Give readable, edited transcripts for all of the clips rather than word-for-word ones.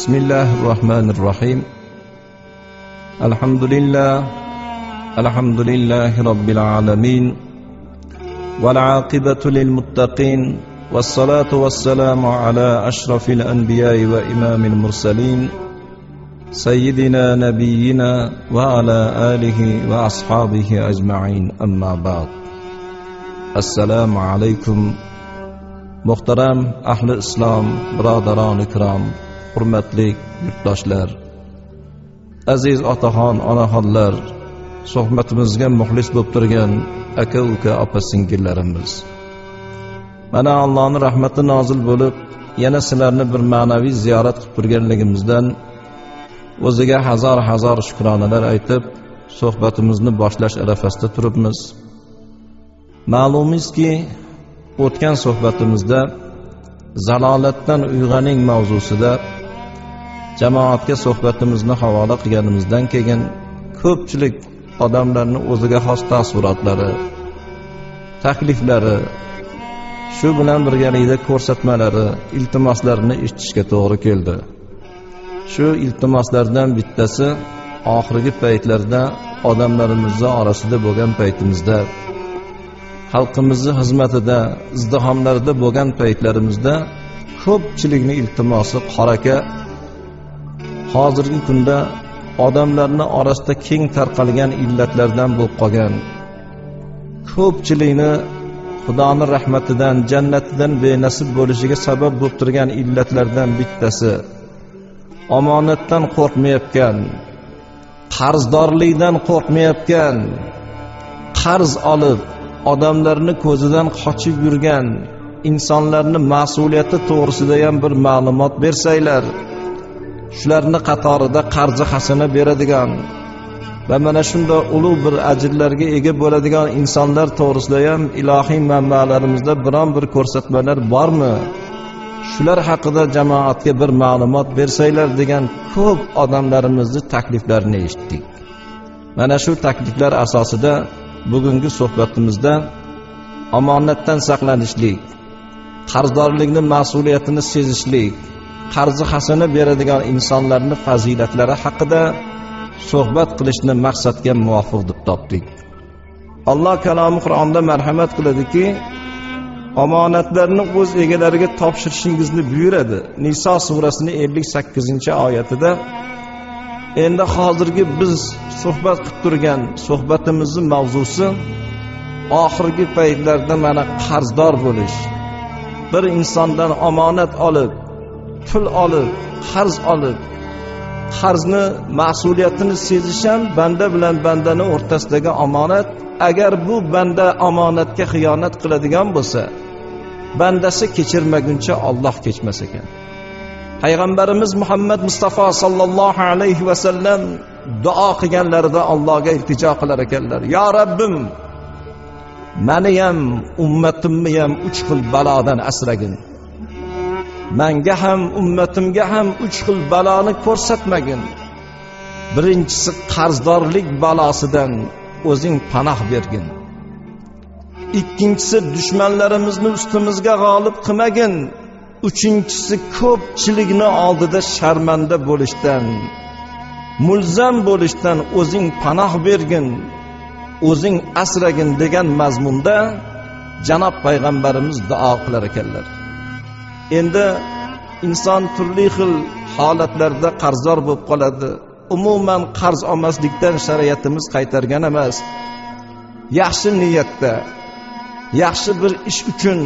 Bismillahirrahmanirrahim. Alhamdulillahi rabbil alamin. Wal aqibatu lil muttaqin. Wassalatu wassalamu ala ashrafil anbiya'i wa imamil mursalin. Sayyidina nabiyyina wa ala alihi wa ashabihi ajma'in. Amma ba'd. Assalomu alaykum. Muhtaram ahli islom, birodaron ikrom, hurmatli yurtdoshlar, aziz otaxon, onaxonlar, suhbatimizga muxlis bo'lib turgan aka uka opa singillarimiz, mana Allohning rahmati nozil bo'lib yana sizlarni bir ma'naviy ziyorat qilib turganligimizdan o'ziga hazar shukronalar aytib suhbatimizni boshlash arafasida turibmiz. Ma'lumizki, o'tgan suhbatimizda zalolatdan uyg'oning mavzusida jamoatga suhbatimizni havola qilganimizdan keyin ko'pchilik odamlarning o'ziga xos taassurotlari, takliflari, shu bilan birgalikda ko'rsatmalari, iltimoslarini eshitishga to'g'ri keldi. Shu iltimoslardan bittasi oxirgi paytlarda odamlarimizni orasida bo'lgan paytimizda, xalqimizni xizmatida, izdihomlarda bo'lgan paytlarimizda ko'pchilikning iltimosi qoraka, hozirgi kunda odamlarning orasida keng tarqalgan illatlardan bo'lib qolgan, ko'pchilikni Xudoning rahmatidan, jannatidan benasib bo'lishiga sabab bo'lib turgan illatlardan bittasi omonatdan qo'rqmayotgan, qarzdorlikdan qo'rqmayotgan, qarz olib odamlarni ko'zidan qochib yurgan insonlarni mas'uliyati to'g'risida ham bir ma'lumot bersanglar, shularni qatorida qarzi hasana beradigan va mana shunday ulug' bir ajrlarga ega bo'ladigan insonlar to'g'risida ham ilohiy manbalarimizda biron bir ko'rsatmalar bormi? Shular haqida jamoatga bir ma'lumot bersanglar degan ko'p odamlarimizni takliflarini eshitdik. Mana shu takliflar asosida bugungi suhbatimizda omonatdan saqlanishlik, qarzdorlikni mas'uliyatini sezishlik, qarzi hasana beradigan insonlarning fazilatlari haqida suhbat qilishni maqsadga muvofiq deb topdik. Alloh kalomi Qur'onda marhamat qiladiki, omonatlarni o'z egalariga topshirishingizni buyuradi. Niso surasining 58-oyatida. Endi hozirgi biz suhbat qilib turgan suhbatimizning mavzusi oxirgi paytlarda mana qarzdor bo'lish. Bir insondan omonat olib, pul olib, qarz olib, qarzni mas'uliyatini sezish ham banda bilan bandani o'rtasidagi omonat. Agar bu banda omonatga xiyonat qiladigan bo'lsa, bandasi kechirmaguncha Alloh kechmas ekan. Payg'ambarimiz Muhammad Mustafa sallallohu alayhi va sallam duo qilganlarida Allohga iltijo qilar ekanlar: "Ya Rabbim, meni ham, ummatimni ham 3 xil balodan asragin. Menga ham, ummatimga ham 3 xil baloni ko'rsatmagin. Birinchisi qarzdorlik balosidan o'zing panoh bergin. Ikkinchisi dushmanlarimizni ustimizga g'olib qilmagin. Uchinchisi ko'pchilikni oldida sharmanda bo'lishdan, mulzam bo'lishdan o'zing panoh bergin, o'zing asragin" degan mazmunda janob payg'ambarimiz duo qilar ekanlar. Endi inson turli xil holatlarda qarzdor bo'lib qoladi. Umuman qarz olmaslikdan shariatimiz qaytargan emas. Yaxshi niyatda, yaxshi bir ish uchun,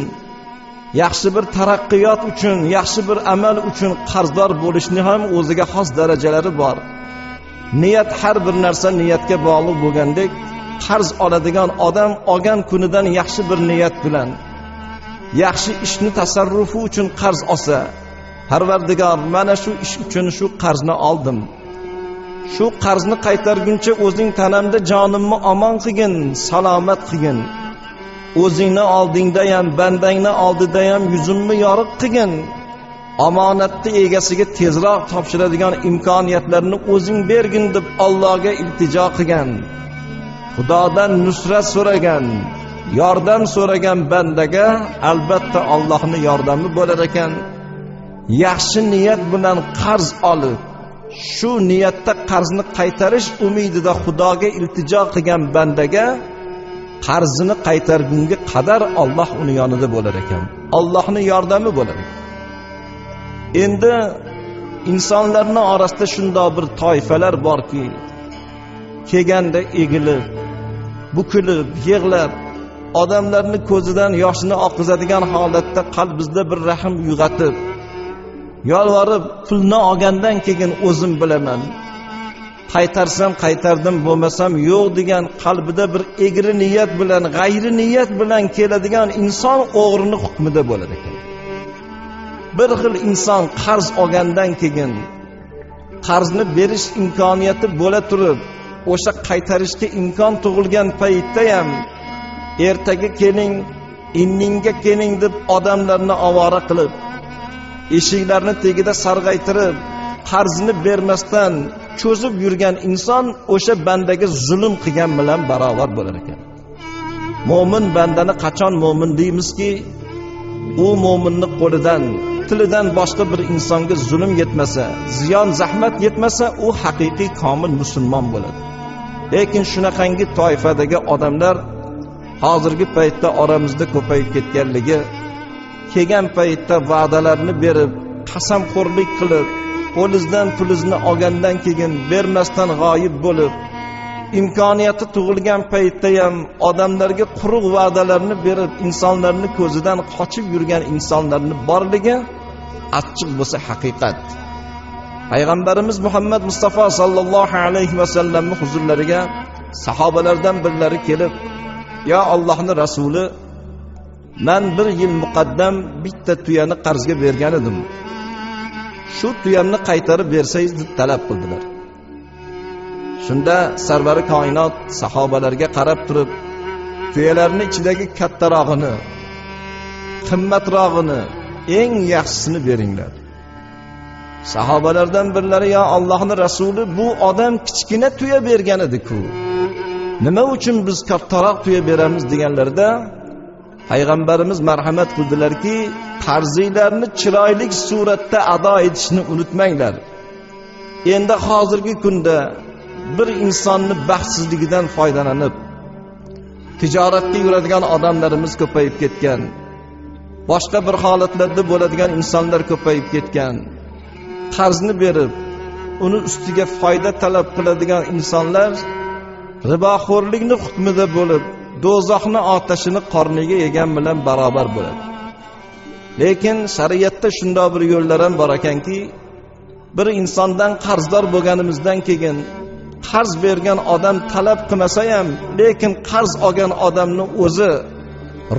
yaxshi bir taraqqiyot uchun, yaxshi bir amal uchun qarzdor bo'lishning ham o'ziga xos darajalari bor. Niyat, har bir narsa niyatga bog'liq bo'lgandek, qarz oladigan odam olgan kunidan yaxshi bir niyat bilan, yaxshi ishni tasarrufi uchun qarz olsa, Parvardigor, mana shu ish uchun shu qarzni oldim. Shu qarzni qaytarguncha o'zing tanamda jonimni omon qilgin, salomat qilgin. O'zingni oldingda ham, bandangni oldida ham yuzimni yoriq qilgin. Omonatni egasiga tezroq topshiradigan imkoniyatlarni o'zing bergin deb Allohga iltijo qilgan. Xudodan nusrat so'ragan, yordam so'ragan bandaga albatta Allohning yordami bo'lar ekan. yaxshi niyat bilan qarz olib, shu niyatda qarzni qaytarish umidida Xudoga iltijo qilgan bandaga qarzini qaytargunga qadar Alloh uning yonida bo'lar ekan. Allohning yordami bo'lar ekan. Endi insonlarning orasida shunday bir toifalar borki, kelganda egilib, bukilib, yig'lab, odamlarning ko'zidan yoshini oqizadigan holatda qalbimizda bir rahm uyg'otib, yolvorib, pulni olgandan keyin o'zim bilaman, qaytarsam qaytardim, bo'lmasam yo'q degan qalbida bir egri niyat bilan, g'ayri niyat bilan keladigan inson o'g'rini hukmida bo'lar ekan. Bir xil inson qarz olgandan keyin qarzni berish imkoniyati bo'la turib, o'sha qaytarishga imkon tug'ilgan paytda ham ertaga keling, inningga keling deb odamlarni ovora qilib, eshiklarni tagida sarg'aytirib, qarzini bermasdan cho'zib yurgan inson o'sha bandaga zulm qilgan bilan barobar bo'lar ekan. Mo'min bandani qachon mo'min deymizki, u mo'minning qo'lidan, tilidan boshqa bir insonga zulm yetmasa, ziyon zahmat yetmasa, u haqiqiy komil musulmon bo'ladi. Lekin shunaqangi toifadagi odamlar hozirgi paytda oramizda ko'payib ketganligi, kelgan paytda va'dalarni berib, qasamxo'rlik qilib, qo'lingizdan pulingizni olgandan keyin bermasdan g'oyib bo'lib, imkoniyati tug'ilgan paytda ham odamlarga quruq va'dalarni berib, insonlarning ko'zidan qochib yurgan insonlarning borligi achchiq bo'lsa haqiqat. Payg'ambarimiz Muhammad Mustafa sallallohu alayhi va sallamning huzurlariga sahobalardan birlari kelib, "Ya Allohning rasuli, men bir yil muqaddam bitta tuyani qarzga bergan edim. Shu tuyamni qaytarib bersangiz" deb talab qildilar. Shunda sarvari koinot sahobalarga qarab turib, tuyalarning ichidagi kattarog'ini, qimmatrog'ini, eng yaxshisini beringlar. Sahobalardan birlari, "Ya Allohning rasuli, bu odam kichkina tuya bergan edi-ku. Nima uchun biz kattaroq tuya beramiz?" deganlarda, payg'ambarimiz marhamat qildilarki, qarzinglarni chiroyli suratda ado etishni unutmanglar. Endi hozirgi kunda bir insonni baxtsizligidan foydalanib, tijoratga yuradigan odamlarimiz ko'payib ketgan. Boshqa bir holatlarda bo'ladigan insonlar ko'payib ketgan. Qarzni berib, uni ustiga foyda talab qiladigan insonlar riboxo'rlikning hukmida bo'lib, do'zaxning otashini qorniga yegan bilan barobar bo'ladi. Lekin shariatda shunday bir yo'llar ham bor ekanki, bir insondan qarzdor bo'lganimizdan keyin qarz bergan odam talab qilmasa ham, lekin qarz olgan odamning o'zi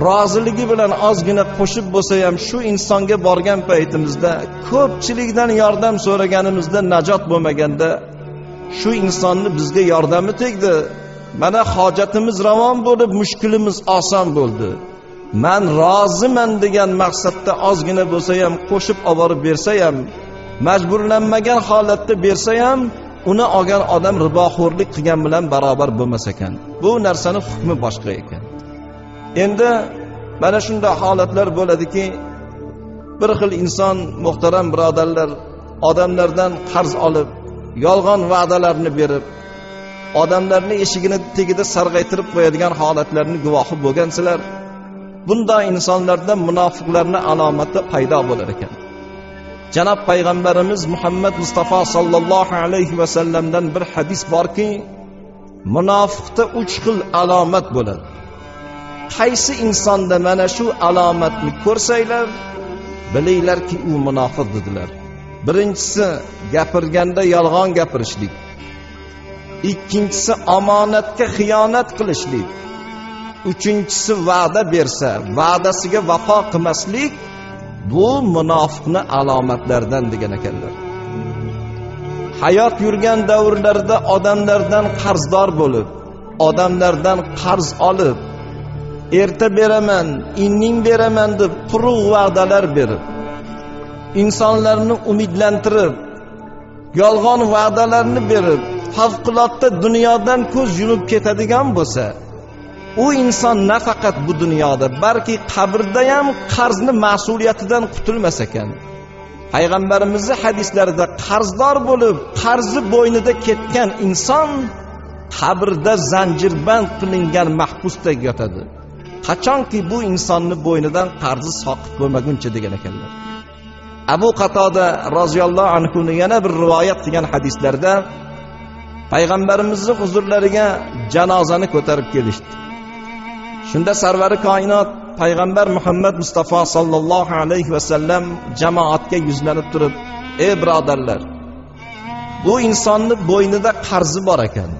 roziligi bilan ozgina qo'shib bo'lsa ham, shu insonga borgan paytimizda ko'pchilikdan yordam so'raganimizda najot bo'lmaganda, shu insonni bizga yordami tegdi. Mana hojatimiz ravon bo'lib, mushkulimiz oson bo'ldi. Men roziman degan maqsadda ozgina bo'lsa ham qo'shib olib bersa ham, majburlanmagan holatda bersa ham, uni olgan odam riboxo'rlik qilgan bilan barobar bo'lmas ekan. Bu narsaning hukmi boshqa ekan. Endi mana shunday holatlar bo'ladiki, bir xil inson, muhtaram birodarlar, odamlardan qarz olib, yolg'on va'dalarni berib, odamlarning eshigini tagida sarg'aytirib qo'yadigan holatlarni guvohi bo'lgansizlar. Bunday insonlarda munofiqlarning alomati paydo bo'lar ekan. Janob payg'ambarimiz Muhammad Mustafa sallallohu alayhi va sallamdan bir hadis borki, munofiqda 3 xil alomat bo'ladi. Qaysi insonda mana shu alomatni ko'rsanglar, bilinglarki u munofiq dedilar. Birinchisi gapirganda yolg'on gapirishlik. Ikkinchisi omonatga xiyonat qilishlik. Uchinchisi va'da bersa, va'dasiga vafo qilmaslik. Bu munofiqning alomatlaridan degan ekanlar. Hayot yurgan davrlarda odamlardan qarzdor bo'lib, odamlardan qarz olib, erta beraman, inning beraman deb quruq va'dalar berib, insonlarni umidlantirib, yolg'on va'dalarni berib, favqulodda dunyodan ko'z yumib ketadigan bo'lsa, u inson nafaqat bu dunyoda, balki qabrda ham qarzni mas'uliyatidan qutulmas ekan. payg'ambarimizning hadislarida qarzdor bo'lib, qarzi bo'ynida ketgan inson qabrda zanjirband qilingan mahbusdek yotadi. Qachonki bu insonni bo'ynidan qarzi soqit bo'lmaguncha degan ekanlar. Abu Qatoda roziyallohu anhu yana bir rivoyat qilgan hadislarda payg'ambarimizning huzurlariga janozani ko'tarib kelishdi. Shunda sarvari koinot payg'ambar Muhammad Mustafa sallallohu alayhi vasallam jamoatga yuzlanib turib, ey birodarlar, bu insonni bo'ynida qarzi bor ekan.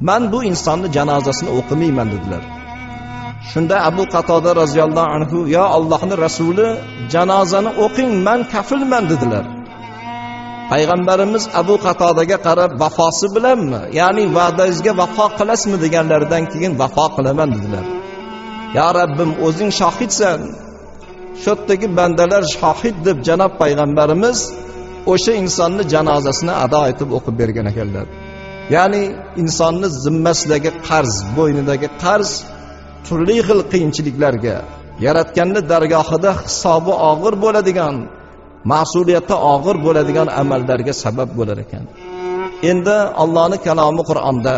Men bu insonni janozasini o'qimayman dedilar. Shunda Abu Qatoda roziyallohu anhu, yo Allohning rasuli, janozani o'qing, men kafilman dedilar. Payg'ambarimiz Abu Qatodaga qarab, vafosi bilanmi, ya'ni va'dangizga vafo qilasizmi deganlaridan keyin vafo qilaman dedilar. Ya Rabbim, o'zing shohidsan, shu yerdagi bandalar shohid deb janob payg'ambarimiz o'sha insonni janozasini ado etib o'qib bergan ekanlar. Ya'ni insonni zimmasidagi qarz, bo'ynidagi qarz turli xil qiyinchiliklarga, yaratganning dargohida hisobi og'ir bo'ladigan, mas'uliyati og'ir bo'ladigan amallarga sabab bo'lar ekan. Endi Allohning kalomi Qur'onda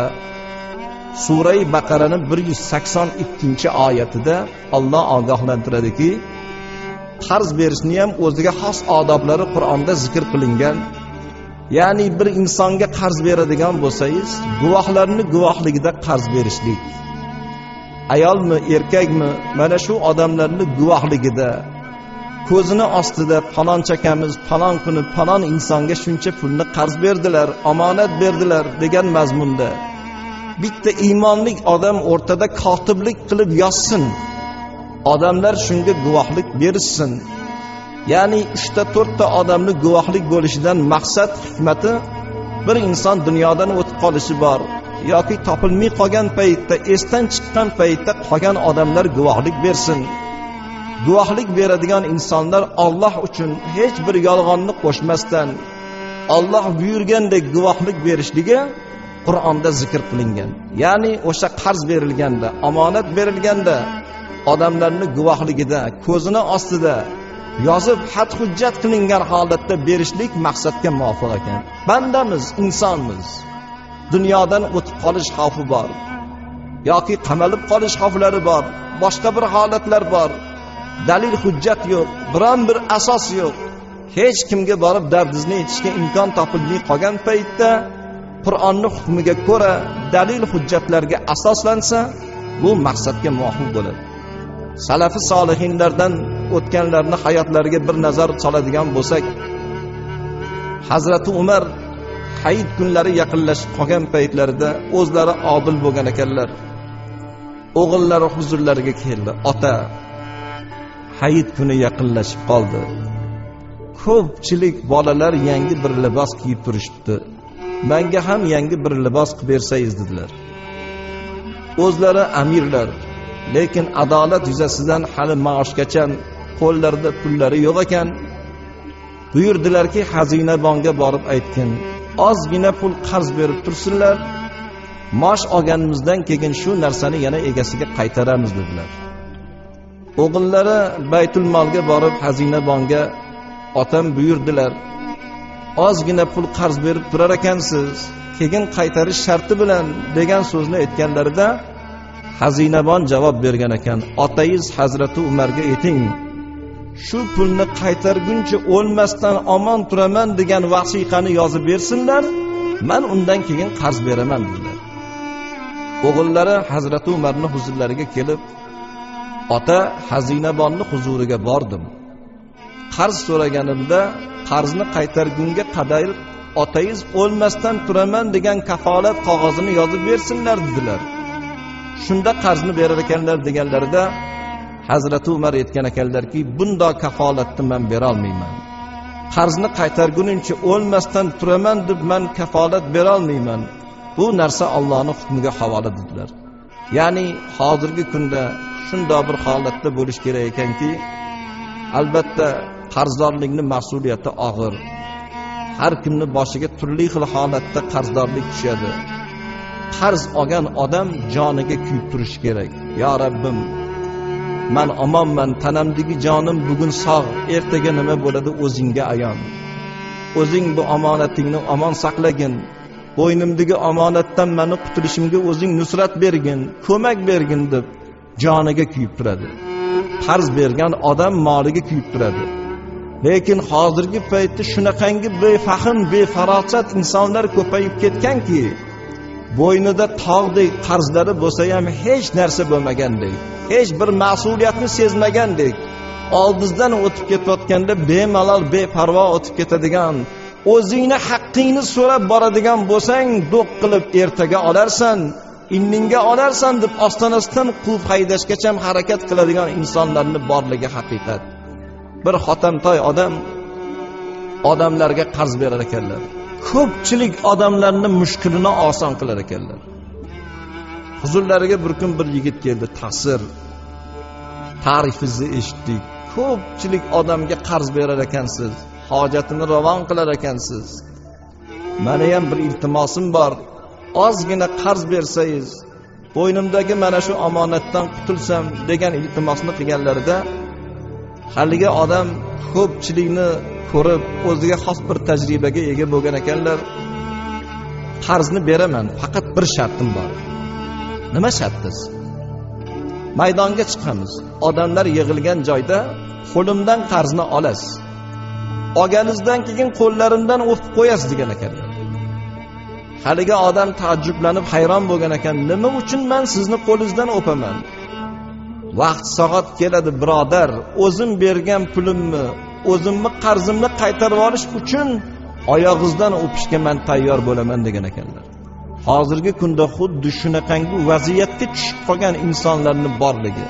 Sura-i Baqaraning 182-oyatida Alloh ogohlantiradiki, qarz berishni ham o'ziga xos odoblari Qur'onda zikr qilingan. Ya'ni bir insonga qarz beradigan bo'lsangiz, guvohlarning guvohligida qarz berishlik. Ayolmi, erkakmi, mana shu odamlarning guvohligida, ko'zini ostida falonchakamiz falon kuni falon insonga shuncha pulni qarz berdilar, omonat berdilar degan mazmunda bitta iymonli odam o'rtada kotiblik qilib yozsin. Odamlar shunga guvohlik berishsin. Ya'ni 3-4 ta odamning guvohlik bo'lishidan maqsad, hikmati bir inson dunyodan o'tib qolishi bor yoki topilmay qolgan paytda, esdan chiqqan paytda qolgan odamlar guvohlik bersin. Guvohlik beradigan insonlar Alloh uchun hech bir yolg'onni qo'shmasdan Alloh buyurgandek guvohlik berishligi Qur'onda zikr qilingan. Ya'ni o'sha qarz berilganda, omonat berilganda odamlarning guvohligida, ko'zini ostida yozib xat hujjat qilingan holatda berishlik maqsadga muvofiq ekan. Bandamiz, insonmiz. Dunyodan o'tib qolish xavfi bor yoki qamalib qolish xavflari bor, boshqa bir holatlar bor. Dalil hujjat yo'q, biron bir asos yo'q. Hech kimga borib dardingizni aytishga imkon topilmay qolgan paytda Qur'onning hukmiga ko'ra dalil hujjatlarga asoslansa, bu maqsadga muvofiq bo'ladi. Salafi solihinlardan o'tganlarning hayotlariga bir nazar soladigan bo'lsak, Hazrati Umar hayit kunlari yaqinlashib qolgan paytlarida o'zlari odil bo'lgan ekanlar. O'g'illari huzurlariga keldi. Ota, hayit kuni yaqinlashib qoldi. Ko'pchilik bolalar yangi bir libos kiyib turishdi. Menga ham yangi bir libos qilib bersangiz dedilar. O'zlari amirlar, lekin adolat yuzasidan hali maoshgacha qo'llarida pullari yo'q ekan. Buyurdilarki, xazinabonga borib aytgin, ozgina pul qarz berib tursinlar, maosh olganimizdan keyin shu narsani yana egasiga qaytaramiz dedilar. O'g'illari Baytul Molga borib xazinabonga, otam buyurdilar, ozgina pul qarz berib turar ekansiz, keyin qaytarish sharti bilan degan so'zni aytganlarida xazinabon javob bergan ekan, otangiz Hazrati Umarga ayting, shu pulni qaytarguncha o'lmasdan omon turaman degan vasiqani yozib bersinlar, men undan keyin qarz beraman dedilar. O'g'illari Hazrati Umarning huzurlariga kelib, ota, xazinabonning huzuriga bordim. Qarz so'raganimda qarzni qaytargunga qadar otangiz o'lmasdan turaman degan kafolat qog'ozini yozib bersinlar dedilar. Shunda qarzni berar ekanlar deganlarida Hazrati Umar aytgan ekanlarki, bunday kafolatni men bera olmayman. Qarzni qaytargunimcha o'lmasdan turaman deb men kafolat bera olmayman. Bu narsa Allohning hukmiga havola dedilar. Ya'ni hozirgi kunda shunday bir holatda bo'lish kerak ekanki, albatta qarzdorlikning mas'uliyati og'ir. Har kimning boshiga turli xil holatda qarzdorlik tushadi. Qarz olgan odam joniga kuyib turishi kerak. Ya Rabbim, man omonman, tanamdagi jonim bugun sog', ertaga nima bo'ladi o'zingga ayon. O'zing bu omonatingni omon saqlagin, bo'ynimdagi omonatdan meni qutulishimga o'zing nusrat bergin, ko'mak bergin deb joniga kuyib turadi. Qarz bergan odam moliga kuyib turadi. Lekin hozirgi paytda shunaqangi befahm, befarosat insonlar ko'payib ketganki, bo'ynida tog'dek qarzlari bo'lsa ham hech narsa bo'lmagandek, hech bir mas'uliyatni sezmagandek, oldingizdan o'tib ketayotganda bemalol, beparvo o'tib ketadigan, o'zingni haqqingni so'rab boradigan bo'lsang, do'q qilib ertaga olarsan, inningga olarsan deb ostonasidan quvib haydashgacha harakat qiladigan insonlarning borligi haqiqat. Bir xotamtoy odamlarga qarz berar ekanlar. Ko'pchilik odamlarning mushkulini oson qilar ekanlar. Huzurlariga bir kun bir yigit keldi, ta'sir. Ta'rifingizni eshitdik. Ko'pchilik odamga qarz berar ekansiz, hojatini ravon qilar ekansiz. Meni ham bir iltimosim bor. Ozgina qarz bersangiz, bo'ynimdagi mana shu omonatdan qutulsam degan iltimosni qilganlarida, haligi odam ko'pchilikni ko'rib, o'ziga xos bir tajribaga ega bo'lgan ekanlar. Qarzni beraman, faqat bir shartim bor. Nima shartingiz? Maydonga chiqamiz. Odamlar yig'ilgan joyda qo'limdan qarzni olasiz. Olganingizdan keyin qo'llarimdan o'pib qo'yasiz degan ekanlar. Haligi odam taajjublanib hayron bo'lgan ekan. Nima uchun men sizni qo'lingizdan o'paman? Vaqt soat keladi birodar, o'zim bergan pulimni, o'zimni qarzimni qaytarib olish uchun oyog'ingizdan o'pishga men tayyor bo'laman degan ekanlar. Hozirgi kunda xuddi shunaqangi vaziyatga tushib qolgan insonlarning borligi,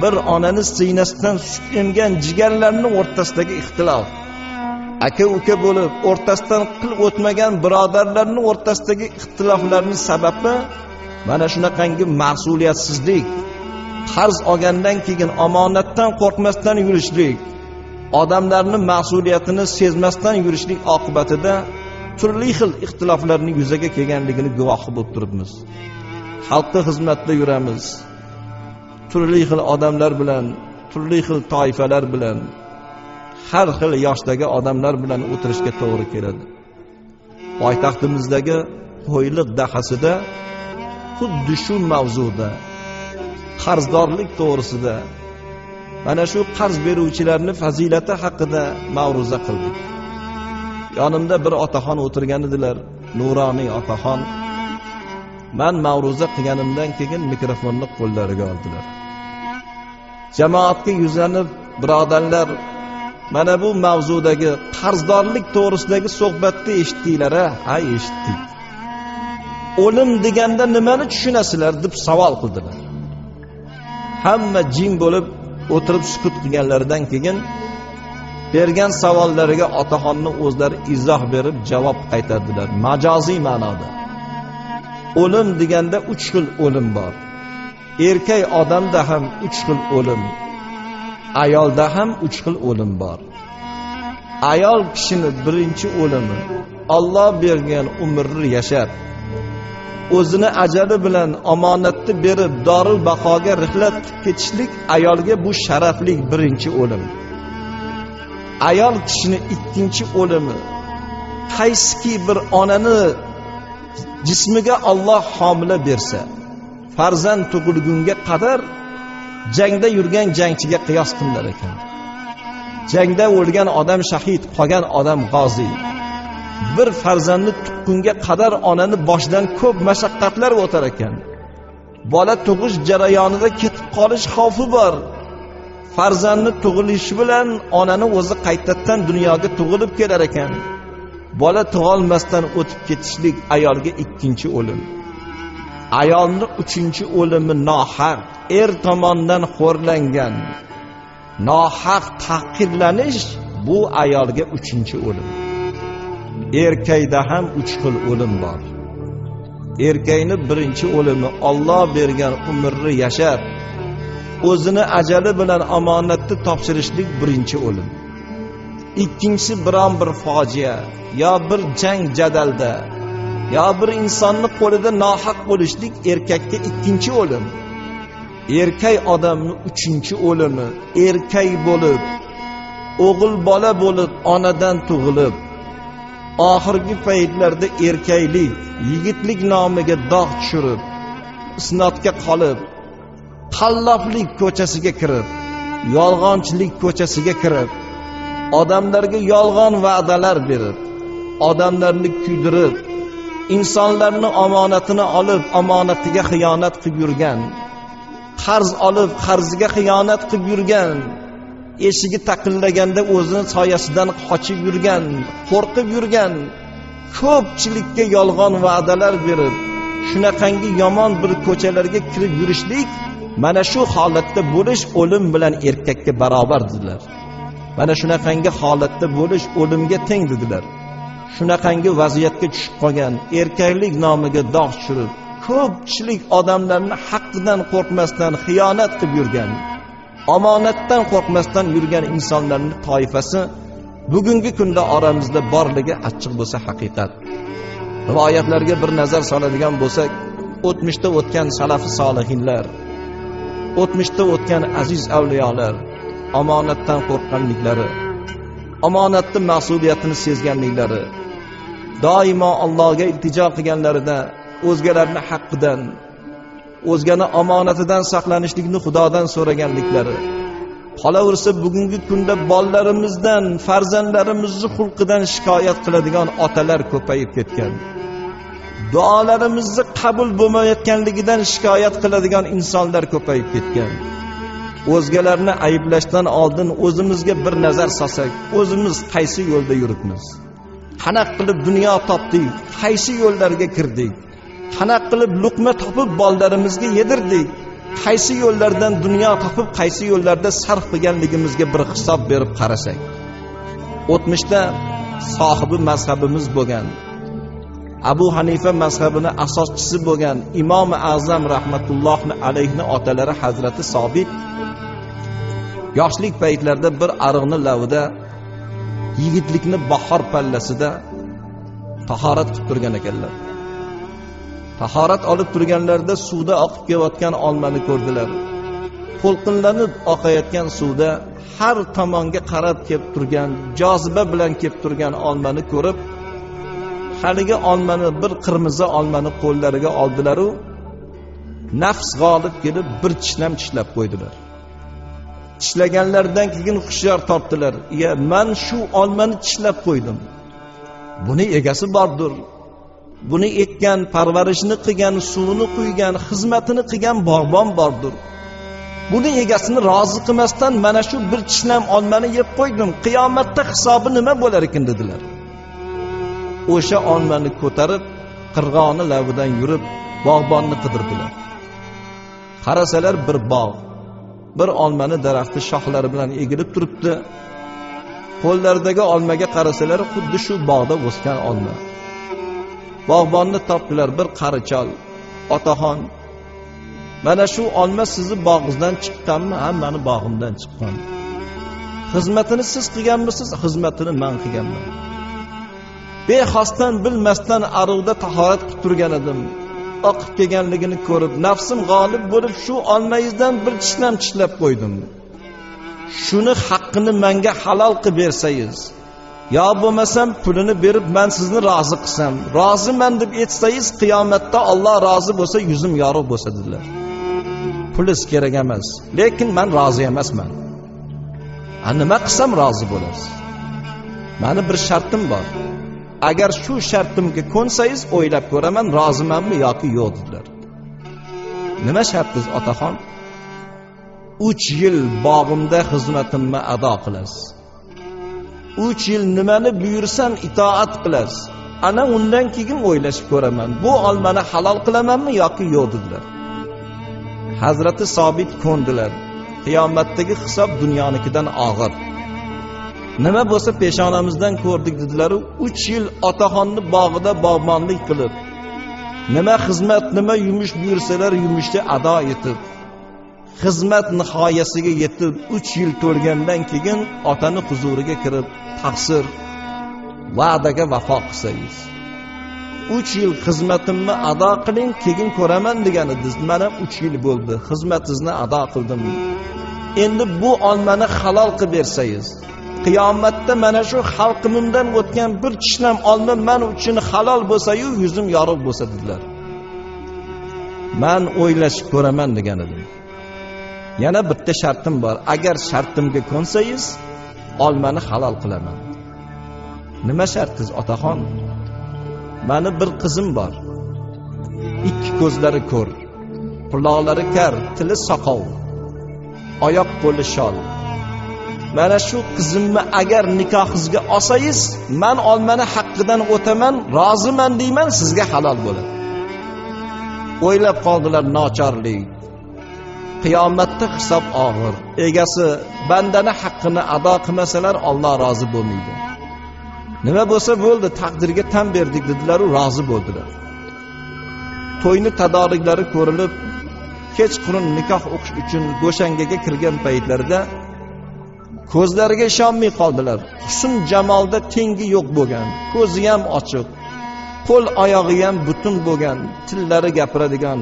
bir onani siynasidan sut emgan jigarlarning o'rtasidagi ixtilof, aka-uka bo'lib o'rtasidan qil o'tmagan birodarlarning o'rtasidagi ixtiloflarning sababi mana shunaqangi mas'uliyatsizlik, qarz olgandan keyin omonatdan qo'rqmasdan yurishlik, odamlarning mas'uliyatini sezmasdan yurishlik oqibatida turli xil ixtiloflarning yuzaga kelganligini guvohi bo'lib turibmiz. Xalqqa xizmatda yuramiz. Turli xil odamlar bilan, turli xil toifalar bilan, har xil yoshdagi odamlar bilan o'tirishga to'g'ri keladi. Poytaxtimizdagi to'yliq dahasida xuddi shu mavzuda, qarzdorlik to'g'risida, mana shu qarz beruvchilarning fazilati haqida ma'ruza qildik. Yonimda bir otaxon o'tirgan edilar, nuroniy otaxon. Men ma'ruza qilganimdan keyin mikrofonni qo'llariga oldilar. Jamoatga yuzlanib, birodarlar, mana bu mavzudagi qarzdorlik to'g'risidagi suhbatni eshitdinglar-a? Ha, eshitdik. O'lim deganda nimani tushunasizlar deb savol qildilar. Hamma jim bo'lib o'tirib sukut qilganlaridan keyin bergan savollariga otaxonning o'zlari izoh berib javob qaytardilar. Majoziy ma'noda. O'lim deganda 3 xil o'lim bor. Erkak odamda ham 3 xil o'lim, ayolda ham 3 xil o'lim bor. Ayol kishining birinchi o'limi Alloh bergan umrni yashab, o'zini ajali bilan omonatni berib dorul baqoga rihlat qilib ketishlik ayolga bu sharafli birinchi o'lim. Ayol kishining ikkinchi o'limi qaysiki bir onani jismiga Alloh homila bersa, farzand tug'ilgunga qadar jangda yurgan jangchiga qiyos qilinar ekan. Jangda o'lgan odam shahid, qolgan odam g'ozi. Bir farzandni tuqqunga qadar onani boshidan ko'p mashaqqatlar o'tar ekan. Bola tug'ish jarayonida ketib qolish xavfi bor. Farzandni tug'ilishi bilan onani o'zi qaytadan dunyoga tug'ilib kelar ekan. Bola tug'olmasdan o'tib ketishlik ayolga ikkinchi o'lim. Ayolning uchinchi o'limi nohaq, er tomonidan xo'rlangan, nohaq taqdirlanish bu ayolga uchinchi o'lim. Erkakda ham 3 xil o'lim bor. Erkakning birinchi o'limi Alloh bergan umrni yashab, o'zini ajali bilan omonatni topshirishlik birinchi o'lim. Ikkinchisi biron bir fojia, yo bir jang jadalda, yo bir insonning qo'lida nohaq bo'lishlik erkakka ikkinchi o'lim. erkak odamni 3-chi o'limi, erkak bo'lib, o'g'il bola bo'lib, onadan tug'ilib, oxirgi paytlarda erkaklik, yigitlik nomiga dog' tushirib, isnodga qolib, qalloblik ko'chasiga kirib, yolg'onchilik ko'chasiga kirib, odamlarga yolg'on va'dalar berib, odamlarni kuydirib, insonlarning omonatini olib, omonatiga xiyonat qilib yurgan, qarz olib, qarziga xiyonat qilib yurgan, eshigi taqillaganda o'zini soyasidan qochib yurgan, qo'rqib yurgan, ko'pchilikka yolg'on va'dalar berib, shunaqangi yomon bir ko'chalarga kirib yurishlik, mana shu holatda bo'lish o'lim bilan erkakka barobar dedilar. Mana shunaqangi holatda bo'lish o'limga teng dedilar. Shunaqangi vaziyatga tushib qolgan, erkaklik nomiga dog' tushirib, ko'pchilik odamlarni haqqidan qo'rqmasdan xiyonat qilib yurgan, omonatdan qo'rqmasdan yurgan insonlarning toifasi bugungi kunda oramizda borligi achchiq bo'lsa haqiqat. Rivoyatlarga bir nazar soladigan bo'lsak, o'tmishda o'tgan salafi solihinlar, o'tmishda o'tgan aziz avliyolar omonatdan qo'rqqanliklari, omonatning mas'uliyatini sezganliklari, doimo Allohga iltijo qilganlarida o'zgalarning haqqidan, o'zgani omonatidan saqlanishlikni Xudodan so'raganliklari, qolaversa bugungi kunda bolalarimizdan, farzandlarimizning xulqidan shikoyat qiladigan otalar ko'payib ketgan. Duolarimizni qabul bo'lmayotganligidan shikoyat qiladigan insonlar ko'payib ketgan. O'zgalarni ayblashdan oldin o'zimizga bir nazar solsak, o'zimiz qaysi yo'lda yuribmiz? Qanaqa qilib dunyo topdik? Qaysi yo'llarga kirdik? Qanaqa qilib luqma topib bolalarimizga yedirdik? Qaysi yo'llardan dunyo topib, qaysi yo'llarda sarf qilganligimizga bir hisob berib qarasak. O'tmishda sohibi mazhabimiz bo'lgan, Abu Hanifa mazhabini asoschisi bo'lgan Imom Azam rahmatullohi alayhi otalari Hazrati Sobit yoshlik paytlarida bir ariqni lavida, yigitlikni bahor pallasida tahorat qilib turgan ekanlar. Tahorat olib turganlarida suvda oqib kelayotgan olmani ko'rdilar. To'lqinlanib oqayotgan suvda har tomonga qarab kelib turgan, joziba bilan kelib turgan olmani ko'rib, haligi olmani, bir qirmizi olmani qo'llariga oldilar u nafs g'olib kelib bir tishlab qo'ydilar. Tishlaganlardan keyin hushyor tortdilar. "Ya, men shu olmani tishlab qo'ydim. Buni egasi bordir. Buni ekkan, parvarishini qilgan, suvini quygan, xizmatini qilgan bog'bon bordir. Buni egasini rozi qilmasdan mana shu bir tishlam olmani yeb qo'ydim. Qiyomatda hisobi nima bo'lar ekan?" dedilar. O'sha olmani ko'tarib, qirg'oni lavidan yurib, bog'bonni qidirdilar. Qarasalar bir bog', bir olmani daraxti shoxlari bilan egilib turibdi. Qo'llaridagi olmaga qarasalar, xuddi shu bog'da o'sgan olma. Bog'bonni topdilar, bir qarichol. "Otaxon, mana shu olma sizni bog'ingizdan chiqqanmi?" "Ha, meni bog'imdan chiqqan." "Xizmatini siz qilganmisiz?" "Xizmatini men qilganman. Bexosdan bilmasdan ariqda tahorat qilib turgan edim. Oqib kelganligini ko'rib, nafsim g'olib bo'lib shu olmangizdan bir tishlab qo'ydim. Shuni haqqini menga halol qilib bersangiz, yo bo'lmasam pulini berib men sizni rozi qilsam, roziman deb aytsangiz, qiyomatda Alloh rozi bo'lsa, yuzim yorug' bo'lsa" dedilar. "Pulingiz kerak emas, lekin men rozi emasman. Nima qilsam rozi bo'lasiz? Meni bir shartim bor. Agar shu shartimga ko'nsangiz, o'ylab ko'raman, rozimanmi yoki yo'q" dedilar. "Nima shartingiz, otaxon?" 3 yil bog'imda xizmatimni ado qilasiz. 3 yil nimani buyursam itoat qilasiz. Ana undan keyin o'ylashib ko'raman, bu olmani halol qilamanmi yoki yo'q dedilar. Hazrati Sobit ko'ndilar. Qiyomatdagi hisob dunyonikidan og'ir. Nima bo'lsa peshonamizdan ko'rdik dedilar. 3 yil otaxonni bog'ida bog'bonlik qilib, nima xizmat, nima yumush buyursalar yumushni ado etib, xizmat nihoyasiga yetib 3 yil to'lgandan keyin otani huzuriga kirib, taqsir, va'daga vafo qilsangiz, 3 yil xizmatimni ado qiling, keyin ko'raman degan edingiz. Mana 3 yil bo'ldi, xizmatingizni ado qildim. Endi bu olmani halol qilib bersangiz, qiyomatda mana shu xalqimdan o'tgan bir tishnam olma men uchun halol bo'lsa-yu, yuzim yorug' bo'lsa dedilar. Men o'ylashib ko'raman degan edim. Yana bitta shartim bor. Agar shartimga ko'nsangiz, olmani halol qilaman. Nima shartingiz, otaxon? Meni bir qizim bor. 2 ko'zlari ko'r, quloqlari kar, tili soqov, oyoq qo'li shol. Mana shu qizimni agar nikohingizga olsangiz, men olmani haqqidan o'taman, roziman deyman, sizga halol bo'ladi. O'ylab qoldilar nochorlik. Qiyomatda hisob og'ir. Egasi bandani haqqini ado qilmasalar Alloh rozi bo'lmaydi. Nima bo'lsa bo'ldi, taqdirga tan berdik dedilar, u rozi bo'ldilar. To'yni tadoriklari ko'rilib, kechqurun nikoh o'qish uchun go'shangaga kirgan paytlarida ko'zlariga ishonmay qoldilar. Husn jamolda tengi yo'q bo'lgan, ko'zi ham ochiq, qo'l oyog'i ham butun bo'lgan, tillari gapiradigan,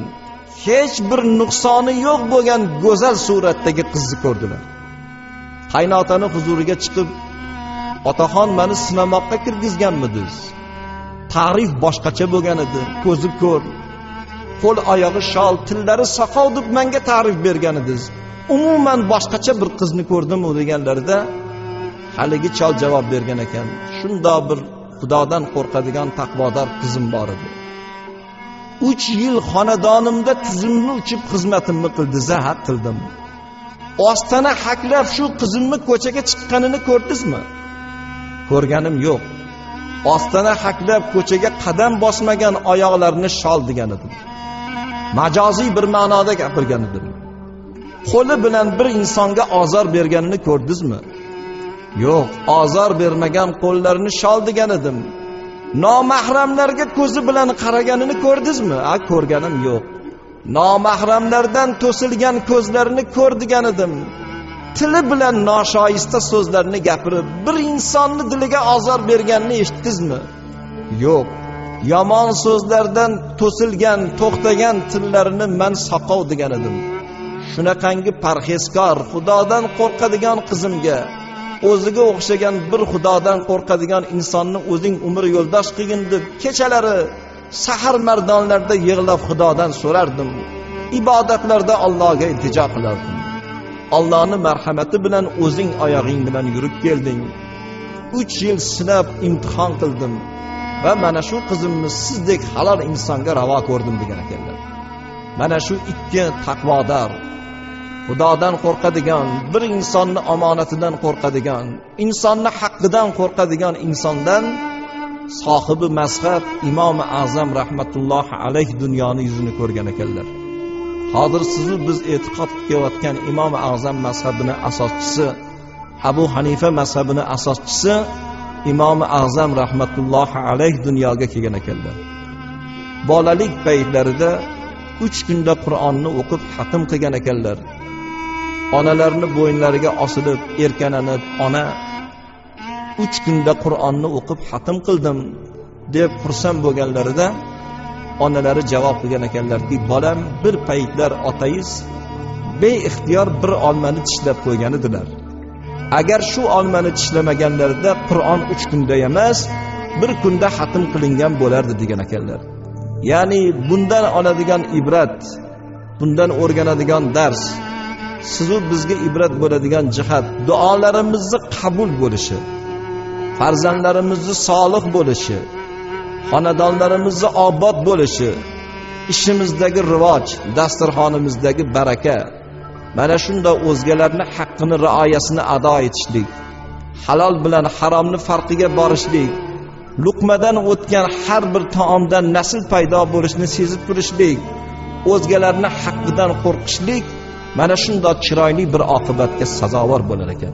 hech bir nuqsoni yo'q bo'lgan go'zal suratdagi qizni ko'rdilar. Qaynotani huzuriga chiqib, otaxon meni sinamoqqa kirgizganmidingiz? Ta'rif boshqacha bo'lgan edi. Ko'zi ko'r, qo'l oyog'i shol, tillari soqov deb menga ta'rif bergan edingiz. Umuman boshqacha bir qizni ko'rdim-u deganlarida haligi chol javob bergan ekan. Shundoq bir Xudodan qo'rqadigan taqvodor qizim bor edi. 3 yil xonadonimda tuzimni uchib xizmatimni qildi, zahat qildim. Ostona haklab shu qizimni ko'chaga chiqqanini ko'rdingizmi? Ko'rganim yo'q. Ostona haklab ko'chaga qadam bosmagan oyoqlarini shol degan edim. Majoziy bir ma'noda gapirgan edim. Qo'li bilan bir insonga ozor berganini ko'rdingizmi? Yo'q, ozor bermagan qo'llarini shol degan edim. Nomahramlarga ko'zi bilan qaraganini ko'rdingizmi? Ko'rganim yo'q. Nomahramlardan to'silgan ko'zlarini ko'r degan edim. Tili bilan noshoista so'zlarni gapirib, bir insonni diliga ozor berganini eshitdingizmi? Yo'q. Yomon so'zlardan to'silgan, to'xtagan tillarini men soqov degan edim. Shunaqangi parhezkor, Xudodan qo'rqadigan qizimga, o'ziga o'xshagan bir Xudodan qo'rqadigan insonni o'zing umr yo'ldosh qilgin deb kechalari sahar mardonlarda yig'lab Xudodan so'rardim. Ibodatlarda Allohga iltijo qilardim. Allohning marhamati bilan o'zing oyog'ing bilan yurib kelding. 3 yil sinab imtihon qildim va mana shu qizimni sizdek halol insonga ravo ko'rdim degan ekanlar. Mana shu 2 taqvodor, Xudodan qo'rqadigan, bir insonni omonatidan qo'rqadigan, insonni haqqidan qo'rqadigan insondan sohibi mazhab Imom Azam rahmatullohi alayh dunyoni yuzini ko'rgan ekanlar. Hozir sizu biz e'tiqod qilayotgan Imom Azam mazhabini asoschisi, Abu Hanifa mazhabini asoschisi Imom Azam rahmatullohi alayh dunyoga kelgan ekanlar. Bolalik paytlarida 3 kunda Qur'onni o'qib xatm qilgan ekanlar. Onalarni bo'ynlariga osilib, erkananib, ona 3 kunda Qur'onni o'qib xatm qildim deb xursand bo'lganlarida onalari javob qilgan ekanlarki, bolam, bir paytlar otangiz beixtiyor bir olmani tishlab qo'ygan edilar. Agar shu olmani tishlamaganlarida Qur'on 3 kunda emas, 1 kunda xatm qilingan bo'lardi degan ekanlar. Ya'ni bundan oladigan ibrat, bundan o'rganadigan dars, sizu bizga ibrat bo'ladigan jihat duolarimizni qabul bo'lishi, farzandlarimizni solih bo'lishi, xonadonlarimizni obod bo'lishi, ishimizdagi rivoj, dasturxonimizdagi baraka. Mana shunda o'zgalarning haqqini, rioyasini ado etishlik, halol bilan haromni farqiga borishlik, luqmadan o'tgan har bir taomdan nasl paydo bo'lishini sezib turishlik, o'zgalarning haqqidan qo'rqishlik, mana shunday chiroyli bir oqibatga sazovor bo'lar ekan.